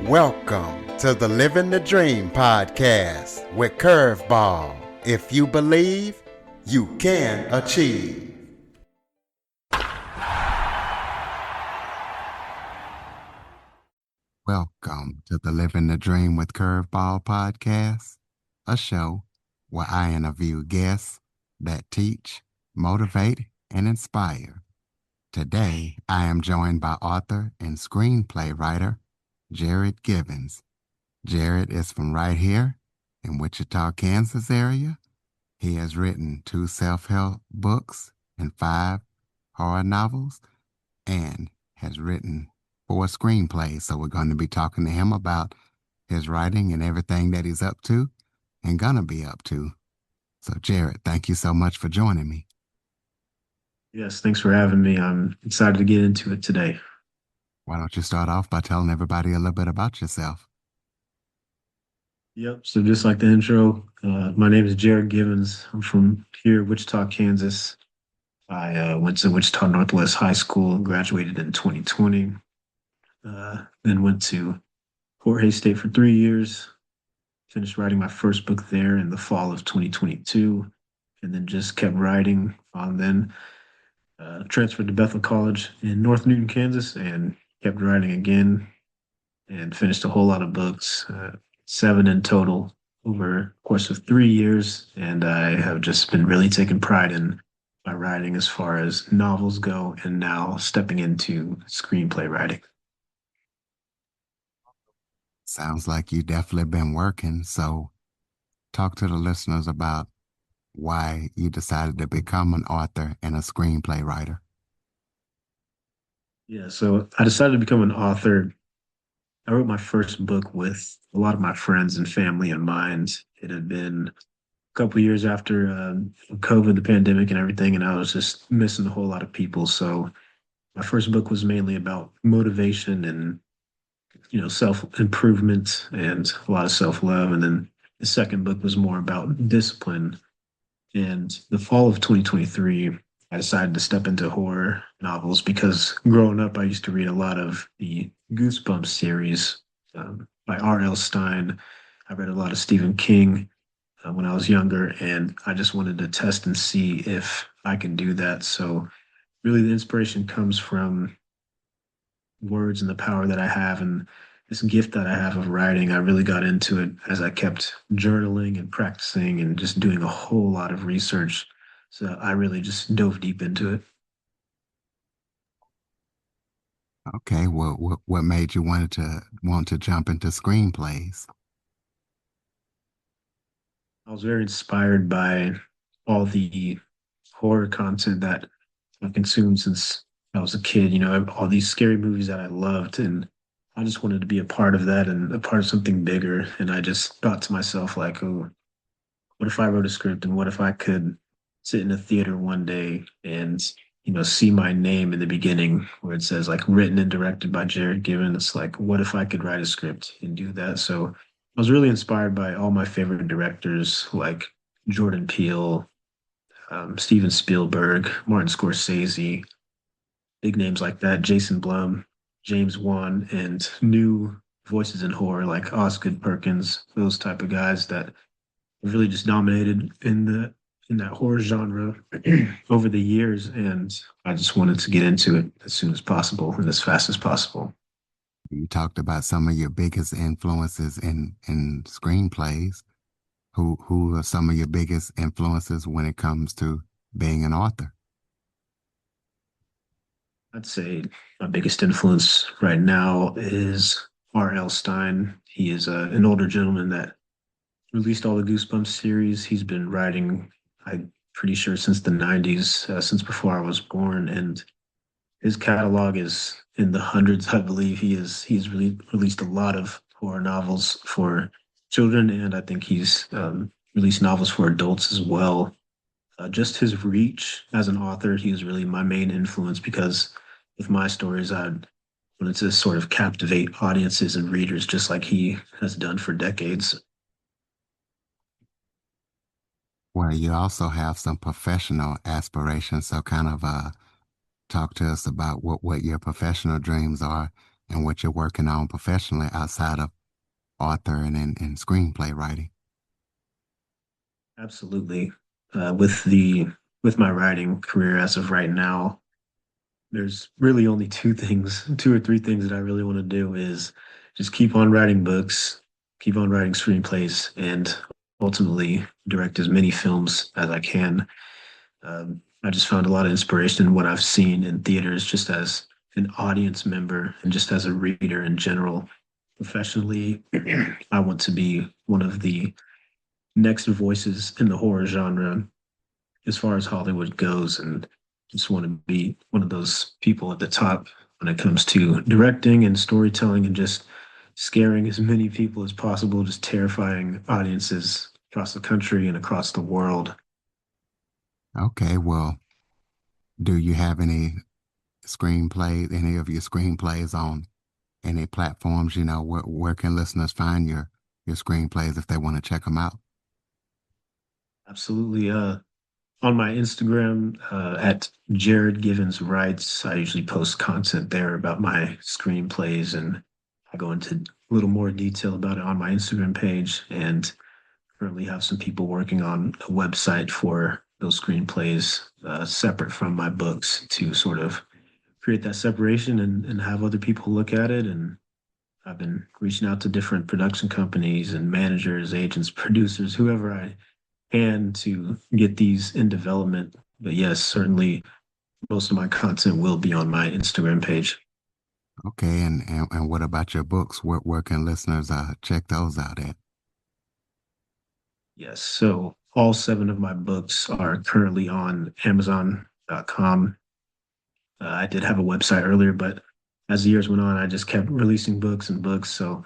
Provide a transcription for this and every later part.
Welcome to the Living the Dream podcast with Curveball. If you believe, you can achieve. Welcome to the Living the Dream with Curveball podcast, a show where I interview guests that teach, motivate, and inspire. Today, I am joined by author and screenplay writer, Jared Givens. Jared is from right here in Wichita, Kansas area. He has written 2 self-help books and 5 horror novels and has written 4 screenplays. So we're going to be talking to him about his writing and everything that he's up to and gonna be up to. So Jared, thank you so much for joining me. Yes, thanks for having me. I'm excited to get into it today. Why don't you start off by telling everybody a little bit about yourself? Yep. So just like the intro, my name is Jared Givens. I'm from here, Wichita, Kansas. I went to Wichita Northwest High School, graduated in 2020. Then went to Fort Hays State for 3 years. Finished writing my first book there in the fall of 2022, and then just kept writing. Then transferred to Bethel College in North Newton, Kansas, and kept writing again and finished a whole lot of books, 7 in total over the course of 3 years. And I have just been really taking pride in my writing as far as novels go, and now stepping into screenplay writing. Sounds like you definitely been working. So talk to the listeners about why you decided to become an author and a screenplay writer. Yeah, so I decided to become an author. I wrote my first book with a lot of my friends and family in mind. It had been a couple of years after COVID, the pandemic, and everything, and I was just missing a whole lot of people. So my first book was mainly about motivation and self improvement and a lot of self love. And then the second book was more about discipline. And the fall of 2023, I decided to step into horror novels because growing up, I used to read a lot of the Goosebumps series by R.L. Stine. I read a lot of Stephen King when I was younger, and I just wanted to test and see if I can do that. So, really, the inspiration comes from words and the power that I have and this gift that I have of writing. I really got into it as I kept journaling and practicing and just doing a whole lot of research. So I really just dove deep into it. Okay, well, what made you want to jump into screenplays? I was very inspired by all the horror content that I've consumed since I was a kid, all these scary movies that I loved. And I just wanted to be a part of that and a part of something bigger. And I just thought to myself, like, oh, what if I wrote a script and what if I could sit in a theater one day and, see my name in the beginning where it says like written and directed by Jared Given. It's like, what if I could write a script and do that? So I was really inspired by all my favorite directors like Jordan Peele, Steven Spielberg, Martin Scorsese, big names like that, Jason Blum, James Wan, and new voices in horror like Osgood Perkins, those type of guys that really just dominated in that horror genre over the years. And I just wanted to get into it as soon as possible and as fast as possible. You talked about some of your biggest influences in screenplays. Who are some of your biggest influences when it comes to being an author? I'd say my biggest influence right now is R.L. Stine. He is an older gentleman that released all the Goosebumps series. He's been writing, I'm pretty sure, since the 90s, since before I was born. And his catalog is in the hundreds, I believe. He's really released a lot of horror novels for children, and I think he's released novels for adults as well. Just his reach as an author, he was really my main influence because with my stories, I wanted to sort of captivate audiences and readers just like he has done for decades. Well, you also have some professional aspirations, so kind of talk to us about what your professional dreams are and what you're working on professionally outside of author and screenplay writing. Absolutely. With my writing career as of right now, there's really only two or three things that I really want to do is just keep on writing books, keep on writing screenplays, and ultimately direct as many films as I can. I just found a lot of inspiration in what I've seen in theaters just as an audience member and just as a reader in general. Professionally, I want to be one of the next voices in the horror genre as far as Hollywood goes, and just want to be one of those people at the top when it comes to directing and storytelling and just scaring as many people as possible, just terrifying audiences across the country and across the world. Okay, well, do you have any of your screenplays on any platforms? Where can listeners find your screenplays if they want to check them out? Absolutely. On my Instagram at Jared Givens Writes, I usually post content there about my screenplays, and I go into a little more detail about it on my Instagram page. And currently have some people working on a website for those screenplays separate from my books to sort of create that separation and have other people look at it. And I've been reaching out to different production companies and managers, agents, producers, whoever I can to get these in development. But yes, certainly most of my content will be on my Instagram page. Okay, and what about your books? Where can listeners check those out at? Yes, so all seven of my books are currently on Amazon.com. I did have a website earlier, but as the years went on, I just kept releasing books and books. So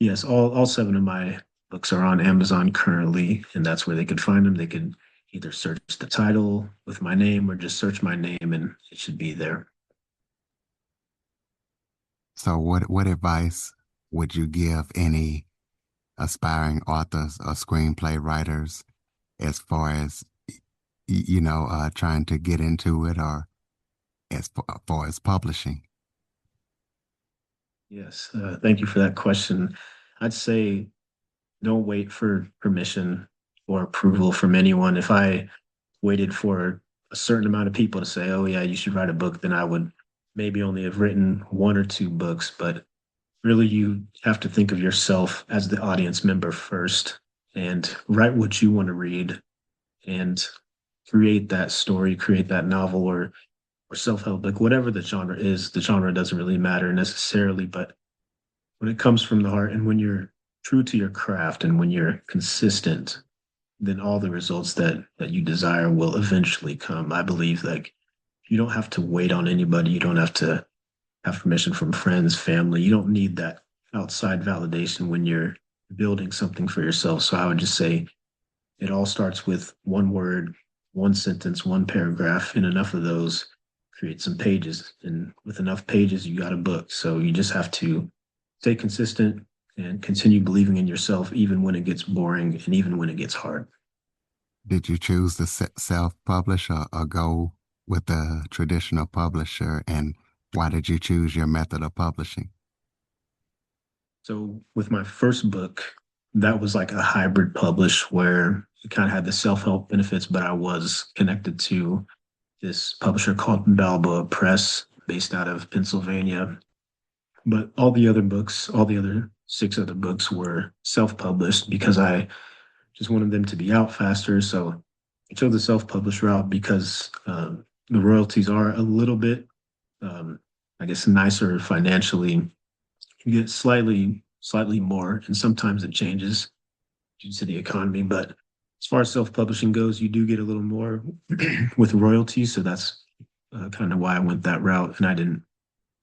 yes, all seven of my books are on Amazon currently, and that's where they could find them. They could either search the title with my name or just search my name and it should be there. So what advice would you give any aspiring authors or screenplay writers as far as trying to get into it, or far as publishing? Yes, thank you for that question. I'd say don't wait for permission or approval from anyone. If I waited for a certain amount of people to say, "Oh yeah, you should write a book," then I would maybe only have written one or two books. But really, you have to think of yourself as the audience member first and write what you want to read and create that story, create that novel or self-help book, whatever the genre is. The genre doesn't really matter necessarily, but when it comes from the heart and when you're true to your craft and when you're consistent, then all the results that you desire will eventually come. I believe like you don't have to wait on anybody. You don't have to have permission from friends, family. You don't need that outside validation when you're building something for yourself. So I would just say it all starts with one word, one sentence, one paragraph, and enough of those create some pages. And with enough pages, you got a book. So you just have to stay consistent and continue believing in yourself, even when it gets boring and even when it gets hard. Did you choose to self-publish or go with a traditional publisher, and why did you choose your method of publishing? So with my first book, that was like a hybrid publish where it kind of had the self-help benefits, but I was connected to this publisher called Balboa Press, based out of Pennsylvania. But all the other six other books were self-published because I just wanted them to be out faster. So I chose the self-published route because the royalties are a little bit, I guess, nicer financially. You get slightly more, and sometimes it changes due to the economy. But as far as self-publishing goes, you do get a little more with royalties. So that's kind of why I went that route. And I didn't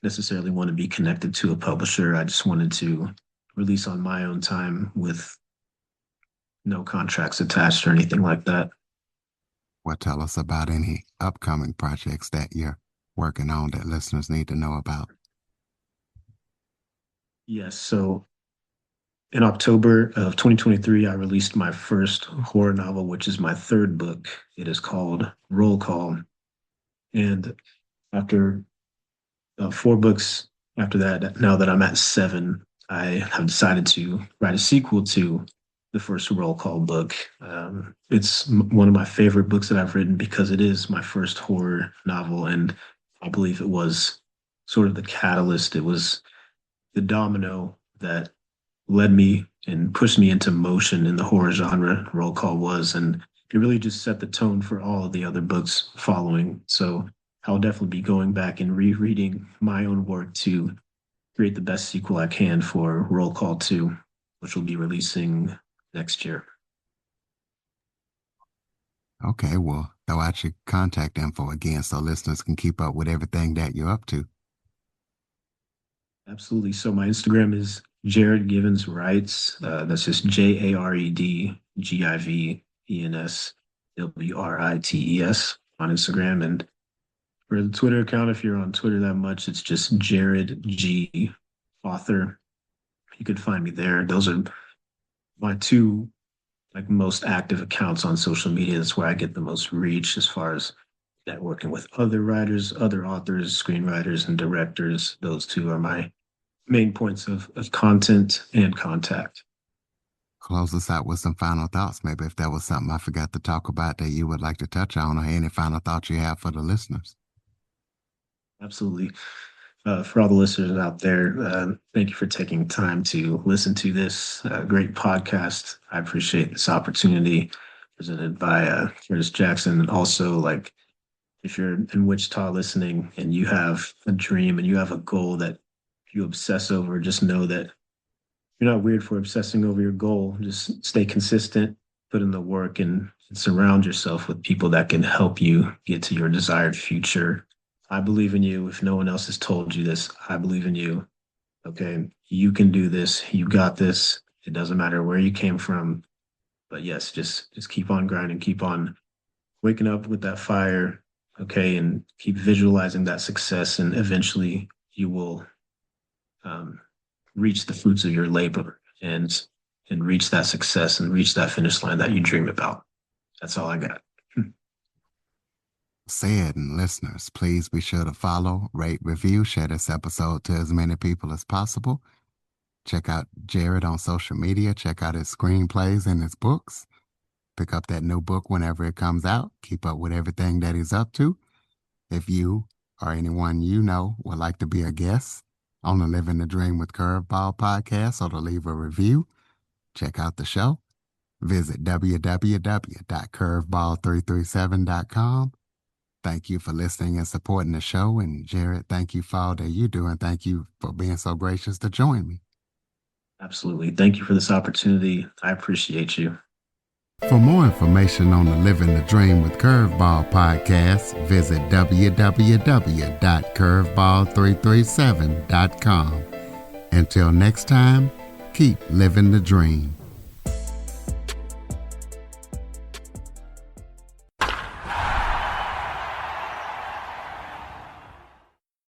necessarily want to be connected to a publisher. I just wanted to release on my own time with no contracts attached or anything like that. Well, tell us about any upcoming projects that you're working on that listeners need to know about. Yes. So in October of 2023, I released my first horror novel, which is my third book. It is called Roll Call. And after four books after that, now that I'm at 7, I have decided to write a sequel to the first Roll Call book. It's one of my favorite books that I've written because it is my first horror novel, and I believe it was sort of the catalyst. It was the domino that led me and pushed me into motion in the horror genre. Roll Call was, and it really just set the tone for all of the other books following. So I'll definitely be going back and rereading my own work to create the best sequel I can for Roll Call 2, which will be releasing next year. Okay, well, throw out your contact info again so listeners can keep up with everything that you're up to. Absolutely. So my Instagram is Jared Givens Writes. That's just JaredGivensWrites on Instagram. And for the Twitter account, if you're on Twitter that much, it's just Jared G Author. You could find me there. Those are my two most active accounts on social media. That's where I get the most reach as far as networking with other writers, other authors, screenwriters, and directors. Those two are my main points of content and contact. Close us out with some final thoughts. Maybe if there was something I forgot to talk about that you would like to touch on, or any final thoughts you have for the listeners. Absolutely. For all the listeners out there, thank you for taking time to listen to this great podcast. I appreciate this opportunity presented by Curtis Jackson. And also, if you're in Wichita listening and you have a dream and you have a goal that you obsess over, just know that you're not weird for obsessing over your goal. Just stay consistent, put in the work, and surround yourself with people that can help you get to your desired future. I believe in you. If no one else has told you this, I believe in you. Okay. You can do this. You got this. It doesn't matter where you came from. But yes, just keep on grinding, keep on waking up with that fire. Okay. And keep visualizing that success. And eventually you will reach the fruits of your labor and reach that success and reach that finish line that you dream about. That's all I got. Said, and listeners, please be sure to follow, rate, review, share this episode to as many people as possible. Check out Jared on social media. Check out his screenplays and his books. Pick up that new book whenever it comes out. Keep up with everything that he's up to. If you or anyone you know would like to be a guest on the Living the Dream with Curveball podcast or to leave a review, check out the show. Visit www.curveball337.com. Thank you for listening and supporting the show. And Jared, thank you for all that you do. And thank you for being so gracious to join me. Absolutely. Thank you for this opportunity. I appreciate you. For more information on the Living the Dream with Curveball podcast, visit www.curveball337.com. Until next time, keep living the dream.